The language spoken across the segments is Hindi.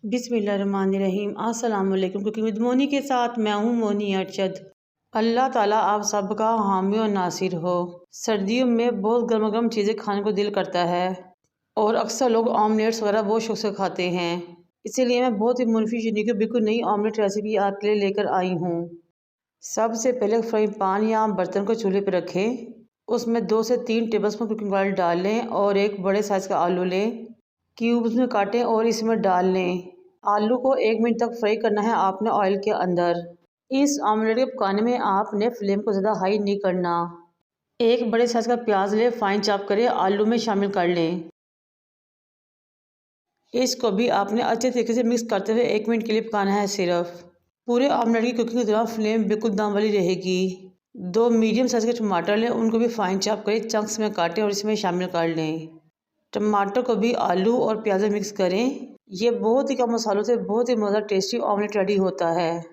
बिस्मिल्लाहिर्रहमानिर्रहीम। अस्सलाम वालेकुम। कुकिंग विद मोनी के साथ मैं हूँ मोनी अरशद। अल्लाह ताला आप सबका हामी और नासिर हो। सर्दियों में बहुत गर्मा गर्म चीज़ें खाने को दिल करता है और अक्सर लोग ऑमलेट्स वगैरह बहुत शौक से खाते हैं। इसीलिए मैं बहुत ही मुनफी यूनिक बिल्कुल नई ऑमलेट रेसिपी आपके लिए लेकर आई हूँ। सबसे पहले फ्राई पैन या बर्तन को चूल्हे पर रखें। उसमें 2 से 3 टेबलस्पून कुकिंग ऑयल डाल लें और एक बड़े साइज़ का आलू लें, क्यूब्स में काटें और इसमें डाल लें। आलू को 1 मिनट तक फ्राई करना है आपने ऑयल के अंदर। इस ऑमलेट के पकाने में आपने फ्लेम को ज़्यादा हाई नहीं करना। एक बड़े साइज़ का प्याज लें, फाइन चॉप करें, आलू में शामिल कर लें। इसको भी आपने अच्छे तरीके से मिक्स करते हुए 1 मिनट के लिए पकाना है सिर्फ। पूरे ऑमलेट की कुकिंग के दौरान फ्लेम बिल्कुल दम वाली रहेगी। 2 मीडियम साइज़ के टमाटर लें, उनको भी फाइन चॉप करें, चंक्स में काटें और इसमें शामिल कर लें। टमाटर को भी आलू और प्याज में मिक्स करें। ये बहुत ही कम मसालों से बहुत ही मज़ेदार टेस्टी ऑमलेट रेडी होता है।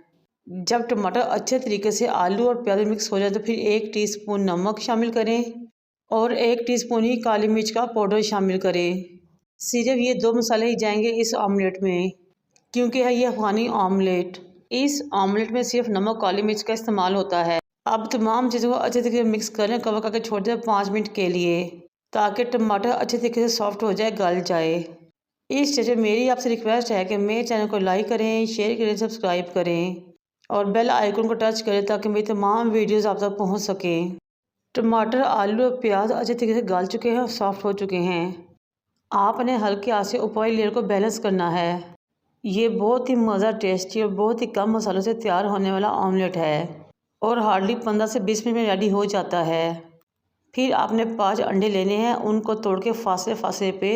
जब टमाटर अच्छे तरीके से आलू और प्याज में मिक्स हो जाए तो फिर 1 टीस्पून नमक शामिल करें और 1 टीस्पून ही काली मिर्च का पाउडर शामिल करें। सिर्फ ये 2 मसाले ही जाएंगे इस ऑमलेट में, क्योंकि है ये अफगानी ऑमलेट। इस ऑमलेट में सिर्फ नमक काली मिर्च का इस्तेमाल होता है। अब तमाम चीज़ों को अच्छे तरीके से मिक्स करें, कवर करके छोड़ दें 5 मिनट के लिए, ताकि टमाटर अच्छे तरीके से सॉफ्ट हो जाए, गल जाए। इस स्टेज में मेरी आपसे रिक्वेस्ट है कि मेरे चैनल को लाइक करें, शेयर करें, सब्सक्राइब करें और बेल आइकन को टच करें ताकि मेरी तमाम वीडियोस आप तक पहुंच सकें। टमाटर, आलू और प्याज अच्छे तरीके से गल चुके हैं और सॉफ्ट हो चुके हैं। आपने हल्के आंच से ऊपरी लेयर को बैलेंस करना है। ये बहुत ही मज़ेदार, टेस्टी और बहुत ही कम मसालों से तैयार होने वाला ऑमलेट है और हार्डली 15 से 20 मिनट में रेडी हो जाता है। फिर आपने 5 अंडे लेने हैं, उनको तोड़ के फासले फासले पे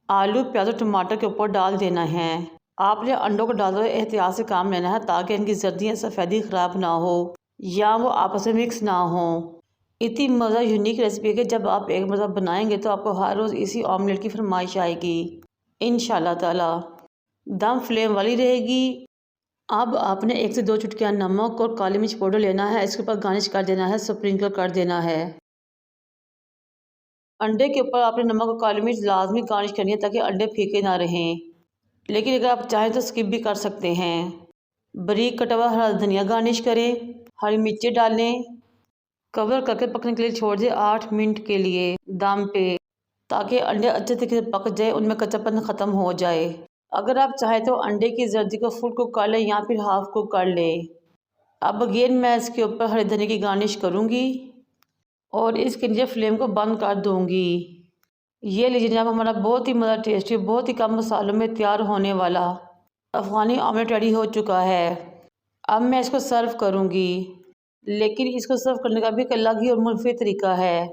आलू, प्याज और टमाटर के ऊपर डाल देना है। आपने अंडों को डालते हुए एहतियात से काम लेना है ताकि इनकी जर्दियाँ सफ़ेदी ख़राब ना हो या वो आपस में मिक्स ना हो। इतनी मज़ा यूनिक रेसिपी है कि जब आप एक मरतबा बनाएंगे तो आपको हर रोज़ इसी ऑमलेट की फरमाइश आएगी इंशाल्लाह ताला। दम फ्लेम वाली रहेगी। अब आपने 1 से 2 चुटकियाँ नमक और काली मिर्च पाउडर लेना है, इसके ऊपर गार्निश कर देना है, स्प्रिंकल कर देना है। अंडे के ऊपर आपने नमक और काली मिर्च लाजमी गार्निश करनी है ताकि अंडे फीके ना रहें, लेकिन अगर आप चाहें तो स्किप भी कर सकते हैं। बारीक कटा हुआ हरा धनिया गार्निश करें, हरी मिर्चें डालें, कवर करके पकने के लिए छोड़ दें 8 मिनट के लिए दम पे, ताकि अंडे अच्छे तरीके से पक जाए, उनमें कच्चापन ख़त्म हो जाए। अगर आप चाहें तो अंडे की जर्दी को फुल कुक कर लें या फिर हाफ कुक कर लें। अब अगेन मैं इसके ऊपर हरे धनिया की गार्निश करूँगी और इसके नीचे फ्लेम को बंद कर दूँगी। ये लीजिए जनाब, हमारा बहुत ही मज़ेदार, टेस्टी, बहुत ही कम मसालों में तैयार होने वाला अफ़गानी ऑमलेट रेडी हो चुका है। अब मैं इसको सर्व करूँगी, लेकिन इसको सर्व करने का भी एक अलग ही और मुनफरद तरीका है।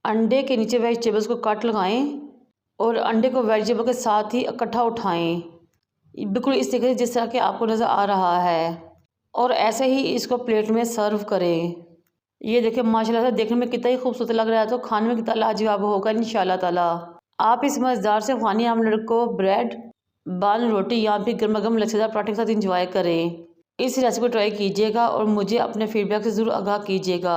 अंडे के नीचे वेजिटेबल्स को कट लगाएं और अंडे को वेजिटेबल के साथ ही इकट्ठा उठाएं, बिल्कुल इस तरीके से जिस तरह के आपको नज़र आ रहा है, और ऐसे ही इसको प्लेट में सर्व करें। ये देखिए माशाल्लाह से देखने में कितना ही खूबसूरत लग रहा है, तो खाने में कितना लाजवाब होगा इंशाल्लाह ताला। आप इस मज़ेदार से अफ़गानी ऑमलेट को ब्रेड, बान, रोटी या फिर गर्मा गर्म लच्छेदार पराठे के साथ इंजॉय करें। इस रेसिपी को ट्राई कीजिएगा और मुझे अपने फीडबैक से ज़रूर आगाह कीजिएगा।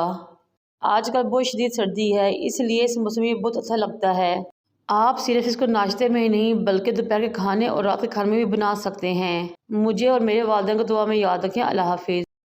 आजकल बहुत शदीद सर्दी है, इसलिए इस मौसम में बहुत अच्छा लगता है। आप सिर्फ इसको नाश्ते में ही नहीं बल्कि दोपहर के खाने और रात के खाने में भी बना सकते हैं। मुझे और मेरे वालिदैन को दुआ में याद रखें। अल्लाह हाफिज़।